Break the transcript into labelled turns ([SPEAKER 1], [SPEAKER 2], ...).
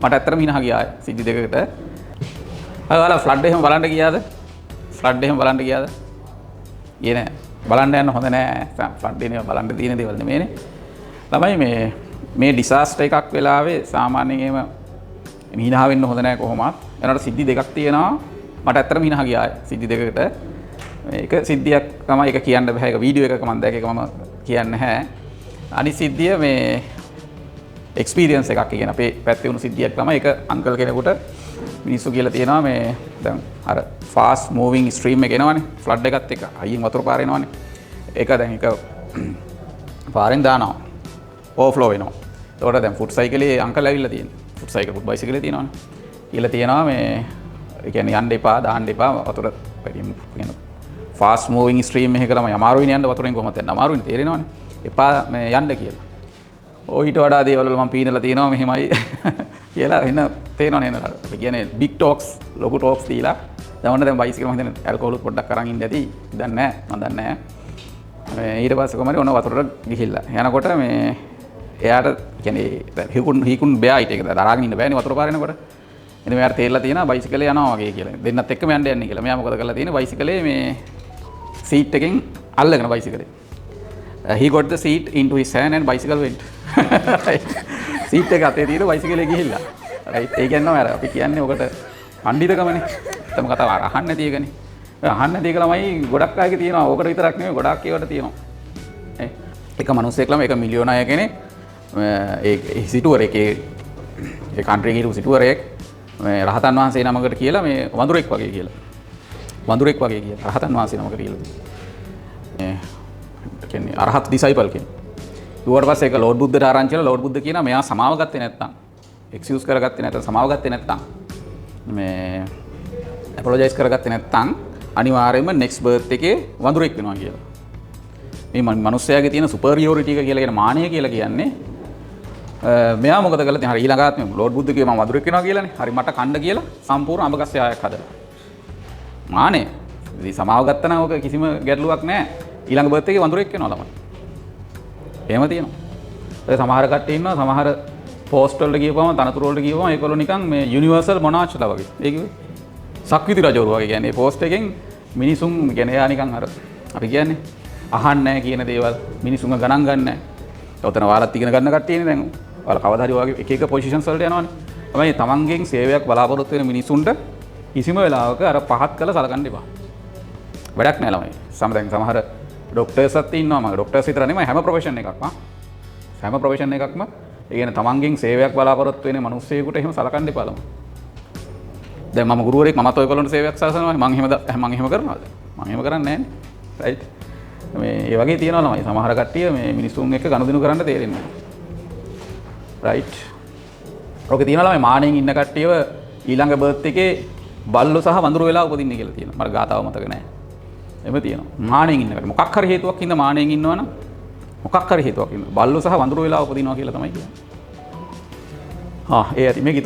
[SPEAKER 1] මට ඇත්තටම හිනහ ගියා සිද්ධි දෙකකට. ඔයාලා ෆ්ලඩ් එහෙම බලන්න ගියාද? ෆ්ලඩ් එහෙම බලන්න ගියාද? ගියේ නෑ. බලන්න යන්න හොඳ නෑ. ෆ්ලඩ් එනේ බලන්න තියෙන දේවල් නෙමෙයිනේ. ළමයි මේ ඩිසාස්ටර් එකක් වෙලාවේ සාමාන්‍යයෙන් එහෙම හිනහ වෙන්න හොඳ නෑ කොහොමවත්. එනකොට සිද්ධි දෙකක් තියෙනවා. මට ඇත්තටම හිනහ ගියා සිද්ධි දෙකකට. මේක සිද්ධියක් තමයි ඒක කියන්න බෑ. ඒක වීඩියෝ එකක මම දැක්ක ඒක මම කියන්නේ නැහැ. අනිත් සිද්ධිය මේ එක්ස්පීරියන්ස් එකක් කියන අපේ පැත්තේ වුණු සිද්ධියක් තමයි. ඒක අංකල් කෙනෙකුට මිනිස්සු කියලා තියෙනවා මේ දැන් අර ෆාස්ට් මූවිං ස්ට්‍රීම් එක එනවනේ ෆ්ලඩ් එකත් එක්ක අයියෙන් වතුර පාර එනවනේ. ඒක දැන් ඒක පාරෙන් දානවා ඕවර්ෆ්ලෝ වෙනවා. ඒකට දැන් ෆුට් සයිකලේ අංකල් ඇවිල්ලා තියෙනවා. ෆුට් සයිකල් ෆුට් බයිසිකලේ තියෙනවනේ. කියලා තියෙනවා මේ ඒ කියන්නේ යන්න එපා දාන්න එපා වතුර වැඩිම කියන ෆාස්ට් මූවිං ස්ට්‍රීම් එකක ළමයි අමාරුයිනේ යන්න වතුරෙන් කොහොමද යන්න අමාරුයිනේ තේරෙනවනේ. එපා මේ යන්න කියලා. ඊට වඩා දේවල් වල මම පීනලා තියෙනවා මෙහෙමයි කියලා එන්න තේරෙනවනේ නේද? ඒ කියන්නේ බිග් ටොක්ස් ලොකු ටොක්ස් දීලා දැන් බයිසිකල් මම හිතන්නේ ඇල්කොහොල් පොඩ්ඩක් අරන් ඉන්න ඇති. දන්නේ නැහැ මම දන්නේ නැහැ. ඊට පස්සේ කොහමද ඔන්න වතුරට ගිහිල්ලා. යනකොට මේ එයාට කියන්නේ හීකුන් බෑ ඊට ඒක දරාගෙන ඉන්න බෑනේ වතුර පාර එනකොට. එනේ මෙයාට තේරලා තියෙනවා බයිසිකලේ යනවා වගේ කියලා. දෙන්නත් එක්කම යන්න යන්නේ කියලා. මෙයා මොකද කරලා තියෙන්නේ බයිසිකලේ මේ සීට් එකෙන් අල්ලගෙන බයිසිකලේ. He got the seat into his hand and bicycle went. Seat එක අතේ තියෙන බයිසිකලේ ගිහිල්ලා. රයිට් ඒ කියන්නේ අර අපි කියන්නේ ඔකට පඬිතකමනේ. තම කතාව අහන්න නැති එකනේ. අහන්න නැති එක ළමයි ගොඩක් අයගේ තියෙනවා. ඕකට විතරක් නෙමෙයි ගොඩක් ඒවට තියෙනවා. එක මිනිස්සෙක් ළම එක මිලියෝනය කෙනෙක් ඒ සිටුවර එකේ ඒ කන්ට්‍රි එකේ සිටුවරයෙක් මේ රහතන් වහන්සේ නමකට කියලා මේ වඳුරෙක් වගේ කියලා. වඳුරෙක් වගේ කියලා රහතන් වහන්සේ නමකට කියලා. කියන්නේ අරහත් ඩිසයිපල් කෙනෙක්. ඊට පස්සේ ඒක ලෝඩ් බුද්ධට ආරංචි කරලා ලෝඩ් බුද්ධ කියනවා මෙයා සමාව ගත්තේ නැත්තම් එක්ස්කියුස් කරගත්තේ නැත්තම් සමාව ගත්තේ නැත්තම් මේ අපොලොජයිස් කරගත්තේ නැත්තම් අනිවාර්යයෙන්ම නෙක්ස්ට් බර්ත් එකේ වඳුරෙක් වෙනවා කියලා. මේ මිනිස්සයාගේ තියෙන සුපරියොරිටි එක කියලා කියන මානය කියලා කියන්නේ මෙයා මොකද කළේ දැන් හරි ඊළඟාත් මේ ලෝඩ් බුද්ධ කිව්වා මම වඳුරෙක් වෙනවා කියලානේ. හරි මට කණ්ඩ කියලා සම්පූර්ණ අඹගස්සේ ආයක් හදලා. මානය. ඉතින් සමාව ගත්තා නම් ඔක කිසිම ගැටලුවක් නැහැ. ඊළඟ බර්ත් එකේ වඳුරෙක් වෙනවා ළමයි. එහෙම තියෙනවා. ඒ සමහර කට්ටිය ඉන්නවා සමහර පෝස්ට් වලට ගියපුවම තනතුරු වලට ගියපුවම ඒගොල්ලෝ නිකන් මේ යුනිවර්සල් මොනාර්ච්ලා වගේ. ඒ කිව්වේ සක්විති රජවරු වගේ කියන්නේ පෝස්ට් එකෙන් මිනිසුන් කියන්නේ එයා නිකන් අර අපි කියන්නේ අහන්නේ නැහැ කියන දේවල් මිනිසුන්ව ගණන් ගන්න නැහැ. ඔතන ඔයාලත් ඉගෙන ගන්න කට්ටියනේ දැන්. ඔයාලා කවදා හරි වගේ එක එක පොසිෂන්ස් වලට යනවනේ. තමයි තමන්ගෙන් සේවයක් බලාපොරොත්තු වෙන මිනිසුන්ට කිසිම වෙලාවක අර පහත් කළ සලකන්න එපා. වැඩක් නැහැ ළමයි. සමහර ඩොක්ටර්ස්ත් ඉන්නවා මම ඩොක්ටර්ස් විතර නෙමෙයි හැම ප්‍රොෆෙෂන් එකක්ම හැම ප්‍රොෆෙෂන් එකක්ම ඒ කියන්නේ තමන්ගෙන් සේවයක් බලාපොරොත්තු වෙන මිනිස්සෙකුට එහෙම සලකන්න එපා ළමයි. දැන් මම ගුරුවරයෙක් මමත් ඔයගොල්ලන්ට සේවයක් සලසනවා මම එහෙම කරනවද? මම එහෙම කරන්නේ නැහැ නේ. රයිට්. මේ ඒ වගේ තියෙනවා ළමයි සමහර කට්ටිය මේ මිනිස්සුන් එක්ක ගනුදෙනු කරන්න තේරෙන්නේ නැහැ. රයිට්. ඔක තියෙනවා ළමයි මානෙන් ඉන්න කට්ටියව ඊළඟ බර්ත් එකේ බල්ලෝ සහ වඳුරු වෙලා උපදින්න කියලා තියෙනවා. මට ගාතාව මතක නැහැ. එහෙම තියෙනවා. මානෙන් ඉන්නකට මොකක් හරි හේතුවක් හින්දා මානෙන් ඉන්නවනම් මොකක් හරි හේතුවක් හින්දා බල්ලෝ සහ වඳුරු වෙලා උපදිනවා කියලා තමයි කියන්නේ. ඒ ඇති මේක